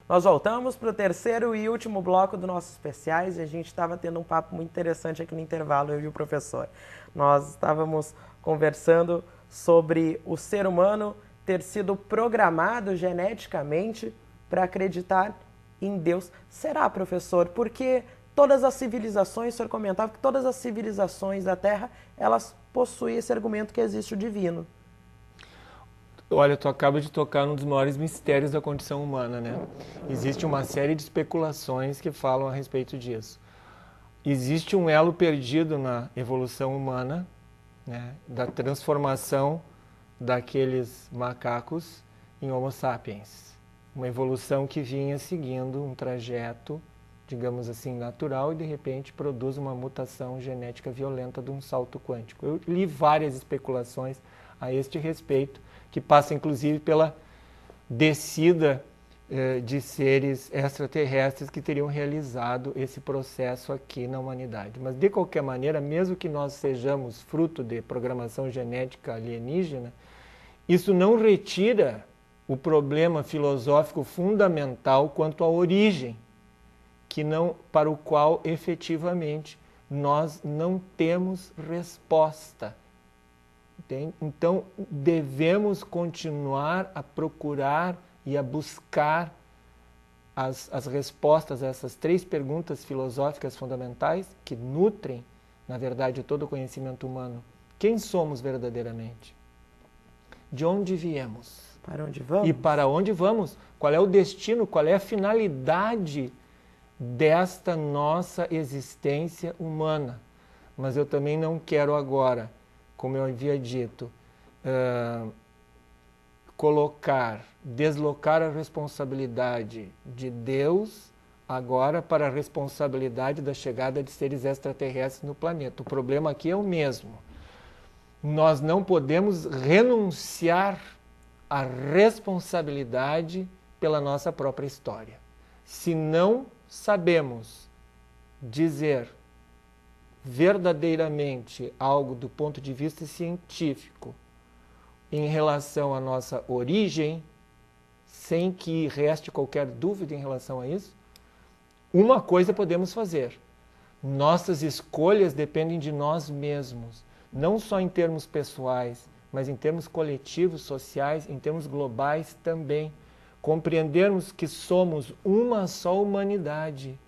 Nós voltamos para o terceiro e último bloco do nossos especiais e a gente estava tendo um papo muito interessante aqui no intervalo, eu e o professor. Nós estávamos conversando sobre o ser humano ter sido programado geneticamente para acreditar em Deus. Será, professor? Porque todas as civilizações, o senhor comentava que todas as civilizações da Terra, elas possuem esse argumento que existe o divino. Olha, tu acaba de tocar num dos maiores mistérios da condição humana, né? Existe uma série de especulações que falam a respeito disso. Existe um elo perdido na evolução humana, né? Da transformação daqueles macacos em Homo sapiens. Uma evolução que vinha seguindo um trajeto, digamos assim, natural e de repente produz uma mutação genética violenta de um salto quântico. Eu li várias especulações a este respeito, que passa inclusive pela descida de seres extraterrestres que teriam realizado esse processo aqui na humanidade. Mas de qualquer maneira, mesmo que nós sejamos fruto de programação genética alienígena, isso não retira o problema filosófico fundamental quanto à origem, para o qual efetivamente nós não temos resposta. Então, devemos continuar a procurar e a buscar as respostas a essas três perguntas filosóficas fundamentais que nutrem, na verdade, todo o conhecimento humano. Quem somos verdadeiramente? De onde viemos? Para onde vamos? E para onde vamos? Qual é o destino? Qual é a finalidade desta nossa existência humana? Mas eu também não quero agora, como eu havia dito, deslocar a responsabilidade de Deus agora para a responsabilidade da chegada de seres extraterrestres no planeta. O problema aqui é o mesmo. Nós não podemos renunciar à responsabilidade pela nossa própria história. Se não sabemos dizer verdadeiramente algo do ponto de vista científico em relação à nossa origem, sem que reste qualquer dúvida em relação a isso, uma coisa podemos fazer. Nossas escolhas dependem de nós mesmos, não só em termos pessoais, mas em termos coletivos, sociais, em termos globais também. Compreendermos que somos uma só humanidade.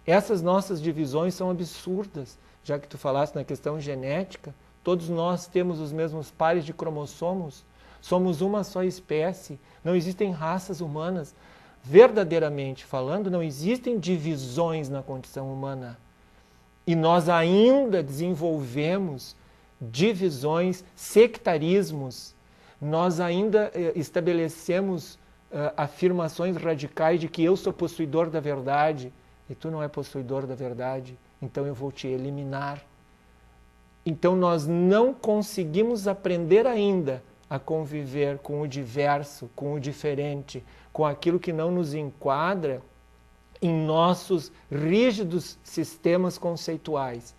Essas nossas divisões são absurdas, já que tu falaste na questão genética. Todos nós temos os mesmos pares de cromossomos, somos uma só espécie, não existem raças humanas. Verdadeiramente falando, não existem divisões na condição humana. E nós ainda desenvolvemos divisões, sectarismos, nós ainda estabelecemos afirmações radicais de que eu sou possuidor da verdade e tu não é possuidor da verdade, então eu vou te eliminar. Então nós não conseguimos aprender ainda a conviver com o diverso, com o diferente, com aquilo que não nos enquadra em nossos rígidos sistemas conceituais.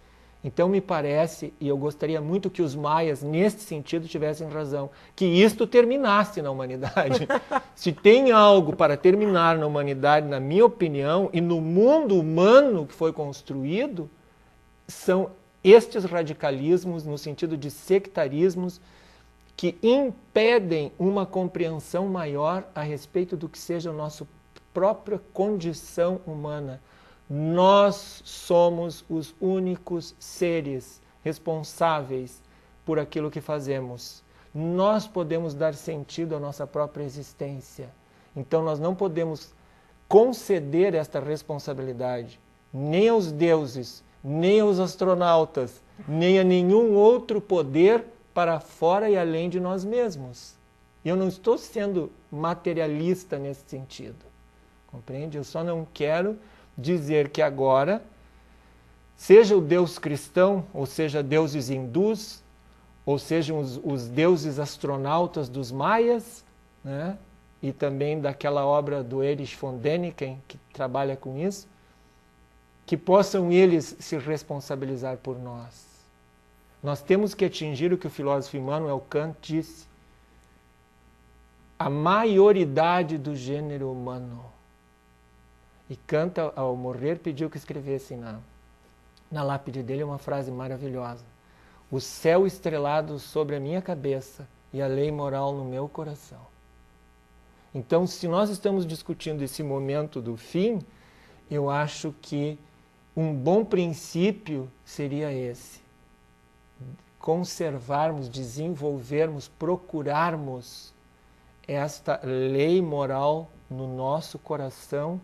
Então me parece, e eu gostaria muito que os maias, neste sentido, tivessem razão, que isto terminasse na humanidade. Se tem algo para terminar na humanidade, na minha opinião, e no mundo humano que foi construído, são estes radicalismos, no sentido de sectarismos, que impedem uma compreensão maior a respeito do que seja a nossa própria condição humana. Nós somos os únicos seres responsáveis por aquilo que fazemos. Nós podemos dar sentido à nossa própria existência. Então nós não podemos conceder esta responsabilidade nem aos deuses, nem aos astronautas, nem a nenhum outro poder para fora e além de nós mesmos. Eu não estou sendo materialista nesse sentido. Compreende? Eu só não quero dizer que agora, seja o Deus cristão, ou seja, deuses hindus, ou sejam os deuses astronautas dos maias, né? E também daquela obra do Erich von Däniken, que trabalha com isso, que possam eles se responsabilizar por nós. Nós temos que atingir o que o filósofo Immanuel Kant disse: a maioridade do gênero humano. e Kant, ao morrer, pediu que escrevessem na lápide dele uma frase maravilhosa: o céu estrelado sobre a minha cabeça e a lei moral no meu coração. Então, se nós estamos discutindo esse momento do fim, eu acho que um bom princípio seria esse: conservarmos, desenvolvermos, procurarmos esta lei moral no nosso coração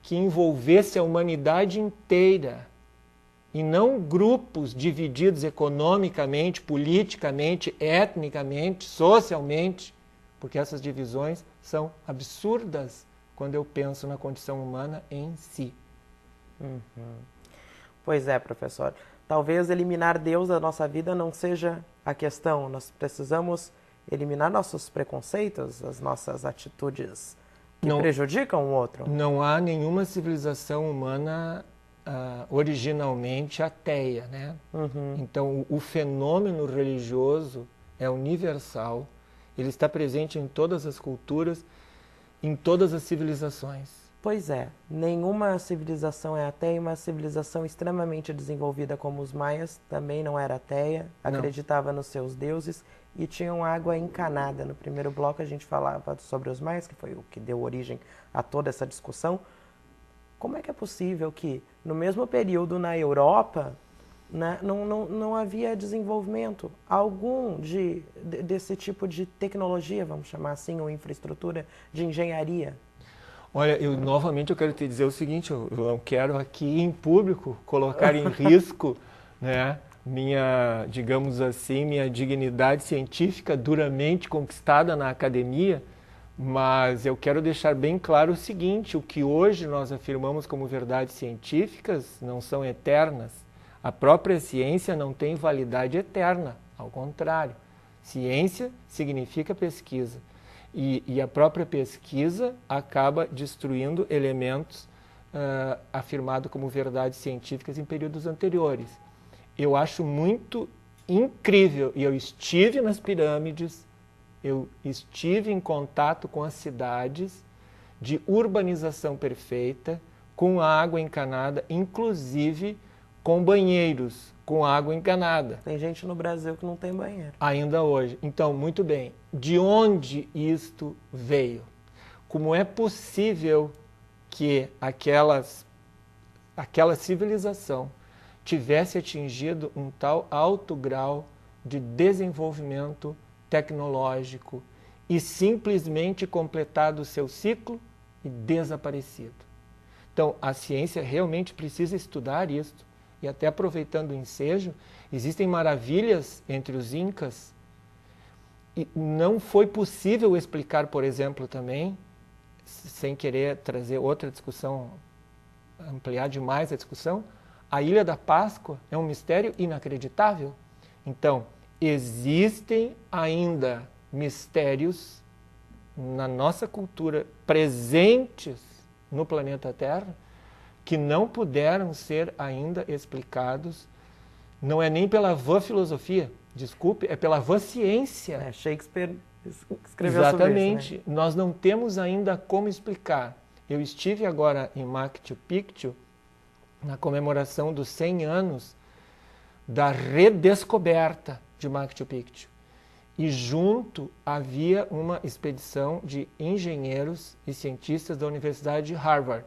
que envolvesse a humanidade inteira e não grupos divididos economicamente, politicamente, etnicamente, socialmente, porque essas divisões são absurdas quando eu penso na condição humana em si. Pois é, professor. Talvez eliminar Deus da nossa vida não seja a questão. Nós precisamos eliminar nossos preconceitos, as nossas atitudes que prejudicam o outro. Não há nenhuma civilização humana originalmente ateia, né? Então, o fenômeno religioso é universal, ele está presente em todas as culturas, em todas as civilizações. Pois é, nenhuma civilização é ateia, uma civilização extremamente desenvolvida como os maias também não era ateia, acreditava nos seus deuses e tinham água encanada. No primeiro bloco a gente falava sobre os maias, que foi o que deu origem a toda essa discussão. Como é que é possível que, no mesmo período na Europa, né, não havia desenvolvimento algum desse tipo de tecnologia, vamos chamar assim, ou infraestrutura de engenharia? Olha, novamente eu quero te dizer o seguinte, eu não quero aqui em público colocar em risco, né, digamos assim, minha dignidade científica duramente conquistada na academia, mas eu quero deixar bem claro o seguinte: o que hoje nós afirmamos como verdades científicas não são eternas. A própria ciência não tem validade eterna, ao contrário. Ciência significa pesquisa. E a própria pesquisa acaba destruindo elementos afirmados como verdades científicas em períodos anteriores. Eu acho muito incrível, e eu estive nas pirâmides, eu estive em contato com as cidades de urbanização perfeita, com água encanada, inclusive com banheiros com água encanada. Tem gente no Brasil que não tem banheiro. Ainda hoje. Então, muito bem. De onde isto veio? Como é possível que aquela civilização tivesse atingido um tal alto grau de desenvolvimento tecnológico e simplesmente completado o seu ciclo e desaparecido? Então, a ciência realmente precisa estudar isto. E até aproveitando o ensejo, existem maravilhas entre os incas. E não foi possível explicar, por exemplo, também, sem querer trazer outra discussão, ampliar demais a discussão, a Ilha da Páscoa é um mistério inacreditável. Então, existem ainda mistérios na nossa cultura presentes no planeta Terra que não puderam ser ainda explicados, não é nem pela vã filosofia, desculpe, é pela vã ciência. Shakespeare escreveu Exatamente. sobre isso, né? Nós não temos ainda como explicar. Eu estive agora em Machu Picchu, na comemoração dos 100 anos da redescoberta de Machu Picchu. E junto havia uma expedição de engenheiros e cientistas da Universidade de Harvard.